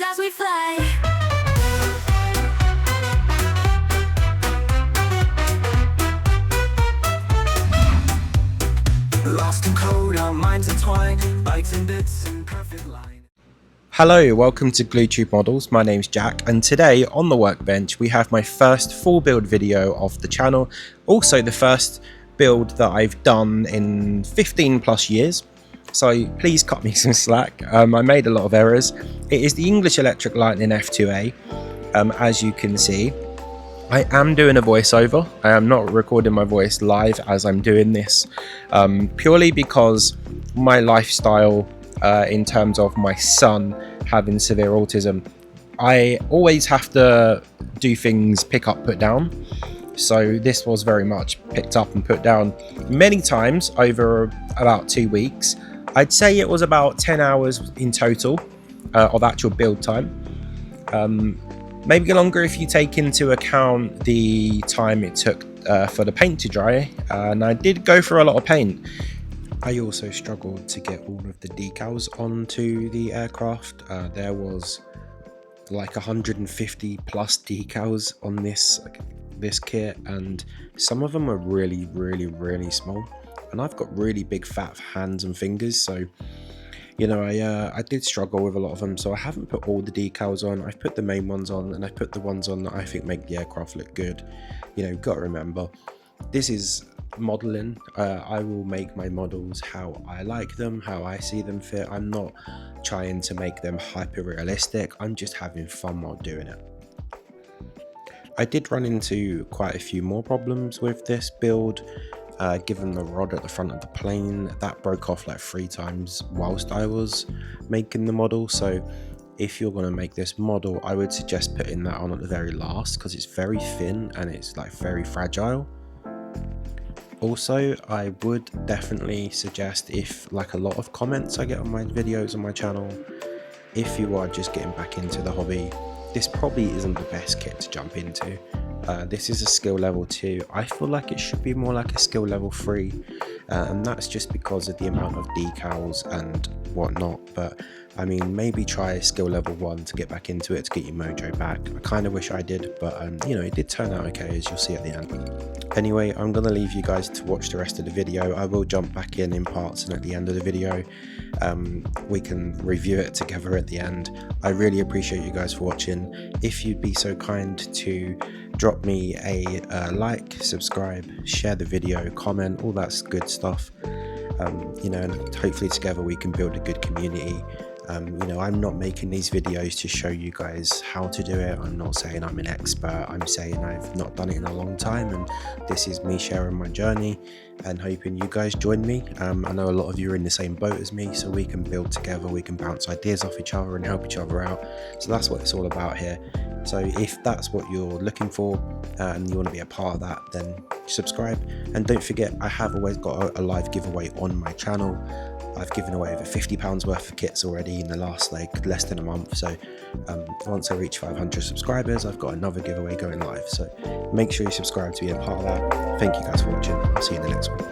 as we fly. Lost in code, our minds entwine, bytes and bits in perfect line. Hello, welcome to GlueTube Models. My name's Jack, and today on the workbench we have my first full build video of the channel, also the first build that I've done in 15 plus years. So please cut me some slack. I made a lot of errors. It is the English Electric Lightning F.2A. As you can see, I am doing a voiceover. I am not recording my voice live as I'm doing this, purely because my lifestyle, in terms of my son having severe autism, I always have to do things pick up, put down. So this was very much picked up and put down many times over about 2 weeks. I'd say it was about 10 hours in total of actual build time. Maybe longer if you take into account the time it took for the paint to dry, and I did go through a lot of paint. I also struggled to get all of the decals onto the aircraft. There was like 150 plus decals on this kit, and some of them are really small, and I've got really big fat hands and fingers, so you know, I did struggle with a lot of them. So I haven't put all the decals on. I've put the main ones on, and I've put the ones on that I think make the aircraft look good. You know, got to remember, this is modeling. I will make my models how I like them, how I see them fit. I'm not trying to make them hyper realistic. I'm just having fun while doing it. I did run into quite a few more problems with this build. Given the rod at the front of the plane, that broke off like 3 times whilst I was making the model. So if you're going to make this model, I would suggest putting that on at the very last, because it's very thin and it's like very fragile. Also, I would definitely suggest, if like a lot of comments I get on my videos on my channel, if you are just getting back into the hobby, this probably isn't the best kit to jump into. This is a skill level 2. I feel like it should be more like a skill level 3, and that's just because of the amount of decals and whatnot. But I mean, maybe try skill level 1 to get back into it, to get your mojo back. I kind of wish I did, but you know, it did turn out okay, as you'll see at the end. Anyway, I'm gonna leave you guys to watch the rest of the video. I will jump back in parts, and at the end of the video we can review it together at the end. I really appreciate you guys for watching. If you'd be so kind to drop me a like, subscribe, share the video, comment, all that good stuff, you know, and hopefully together we can build a good community. You know, I'm not making these videos to show you guys how to do it. I'm not saying I'm an expert. I'm saying I've not done it in a long time, and this is me sharing my journey and hoping you guys join me. I know a lot of you are in the same boat as me, so we can build together, we can bounce ideas off each other and help each other out. So that's what it's all about here. So if that's what you're looking for, and you want to be a part of that, then subscribe. And don't forget, I have always got a live giveaway on my channel. I've given away over £50 worth of kits already in the last like less than a month. So once I reach 500 subscribers, I've got another giveaway going live. So make sure you subscribe to be a part of that. Thank you guys for watching. I'll see you in the next one.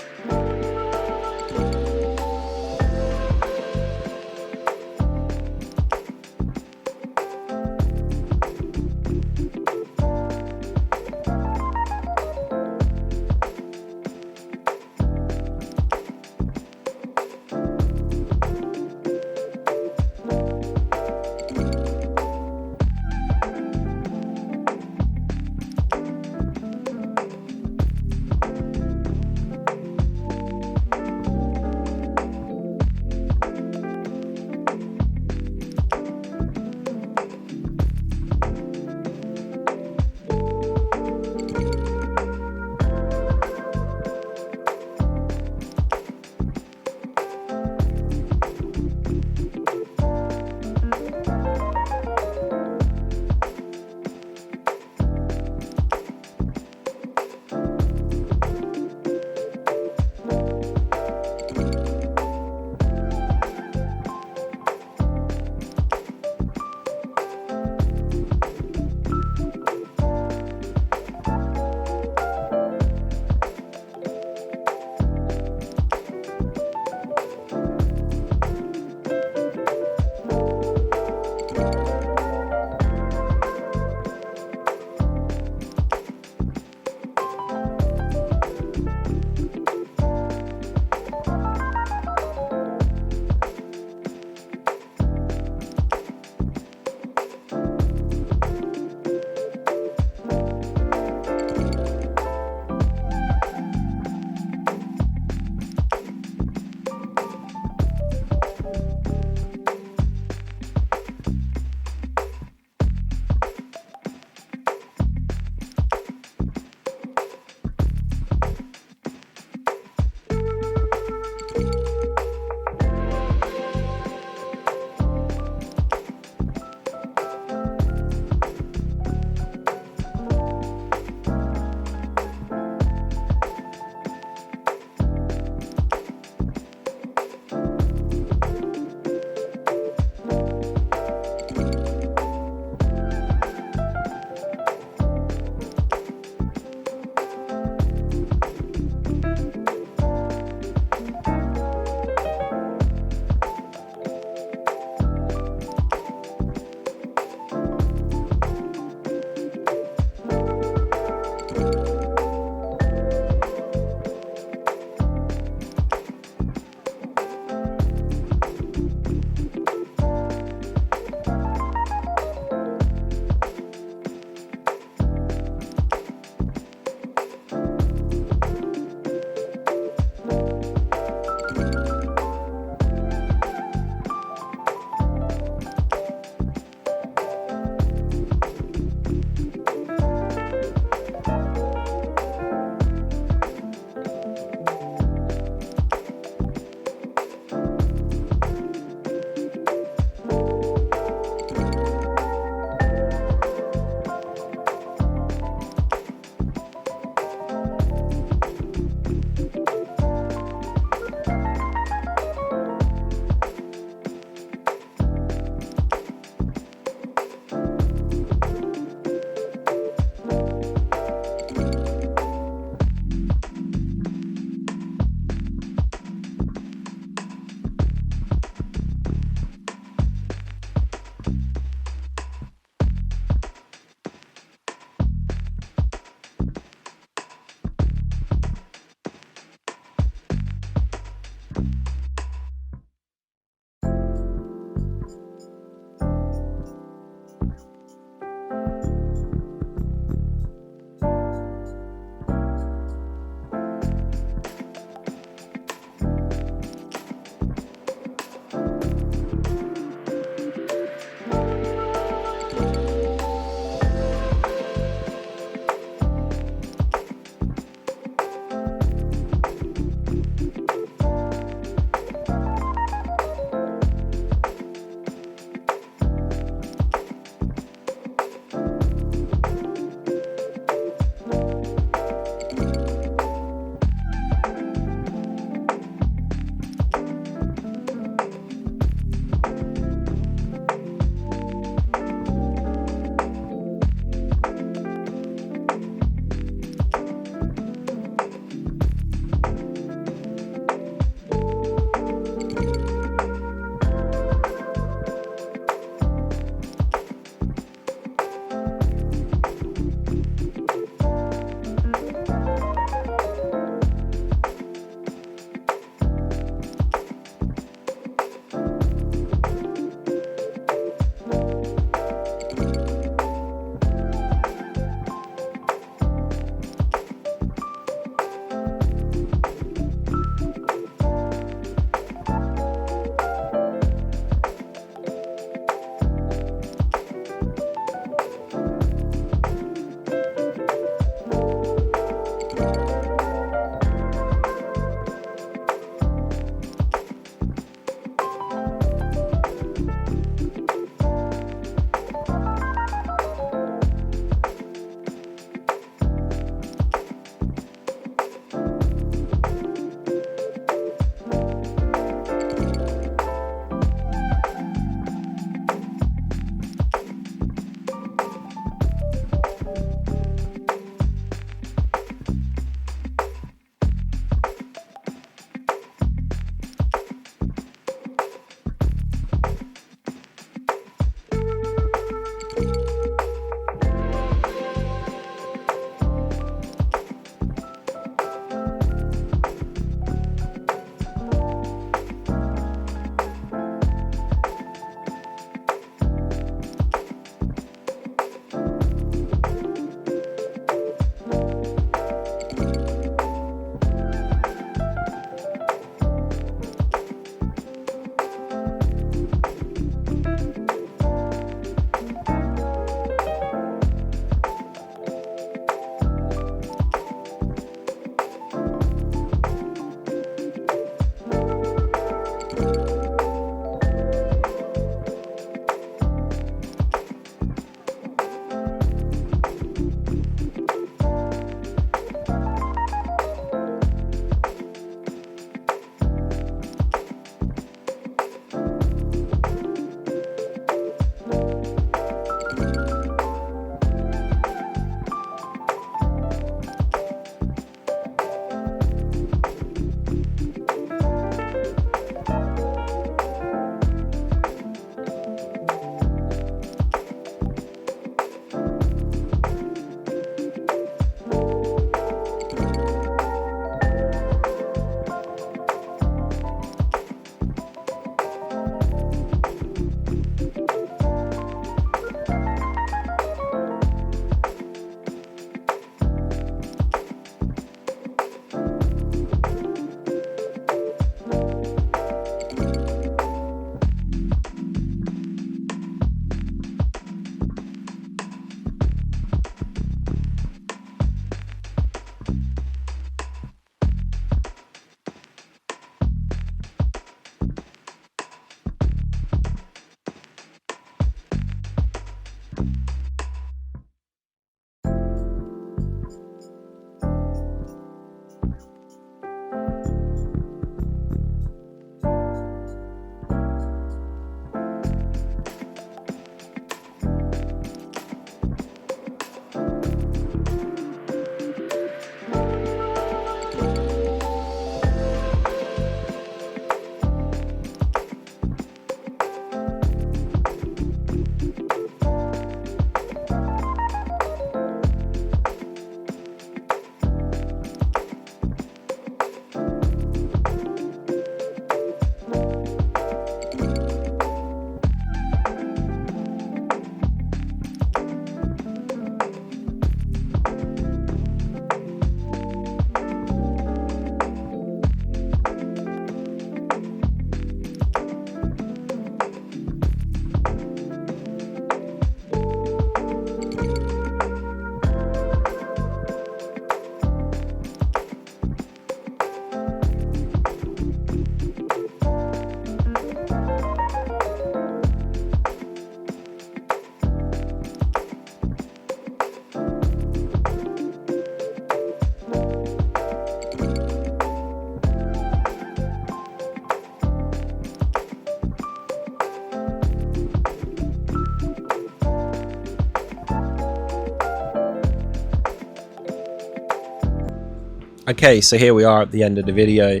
Okay, so here we are at the end of the video.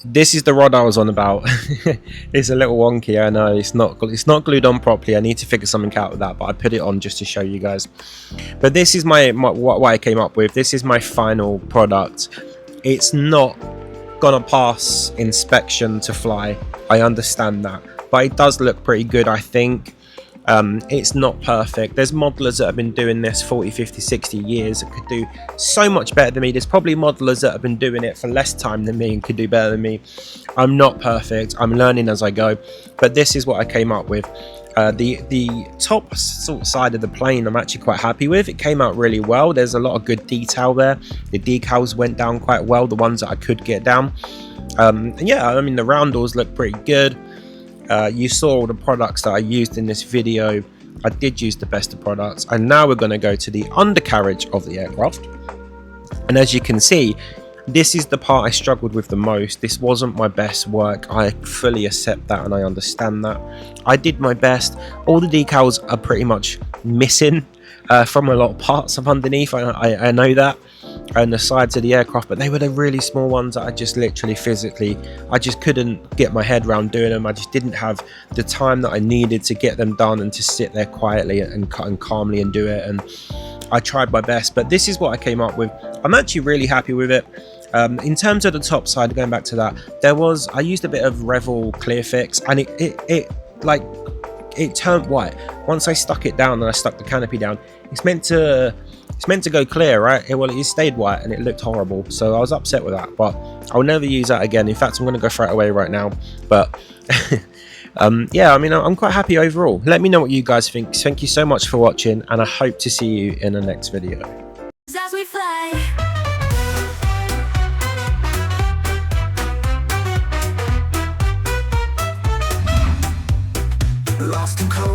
This is the rod I was on about. It's a little wonky, I know. It's not glued on properly. I need to figure something out with that, but I put it on just to show you guys. But this is what I came up with. This is my final product. It's not gonna pass inspection to fly. I understand that, but it does look pretty good, I think. It's not perfect. There's modelers that have been doing this 40, 50, 60 years that could do so much better than me. There's probably modelers that have been doing it for less time than me and could do better than me. I'm not perfect. I'm learning as I go, but this is what I came up with. The top side of the plane I'm actually quite happy with. It came out really well. There's a lot of good detail there. The decals went down quite well, the ones that I could get down. And yeah, I mean, the roundels look pretty good. You saw all the products that I used in this video. I did use the best of products, and now we're going to go to the undercarriage of the aircraft. And as you can see, this is the part I struggled with the most. This wasn't my best work. I fully accept that and I understand that. I did my best. All the decals are pretty much missing from a lot of parts of underneath. I know that. And the sides of the aircraft, but they were the really small ones that I just literally physically, I just couldn't get my head around doing them. I just didn't have the time that I needed to get them done and to sit there quietly and calmly and do it. And I tried my best, but this is what I came up with. I'm actually really happy with it. In terms of the top side, going back to that, I used a bit of Revel Clear Fix, and it turned white. Once I stuck it down and I stuck the canopy down, it's meant to go clear, right? Well, it stayed white and it looked horrible, so I was upset with that, but I'll never use that again. In fact, I'm going to go throw it away right now. But yeah, I mean, I'm quite happy overall. Let me know what you guys think. Thank you so much for watching, and I hope to see you in the next video. As we fly, Lost in cold.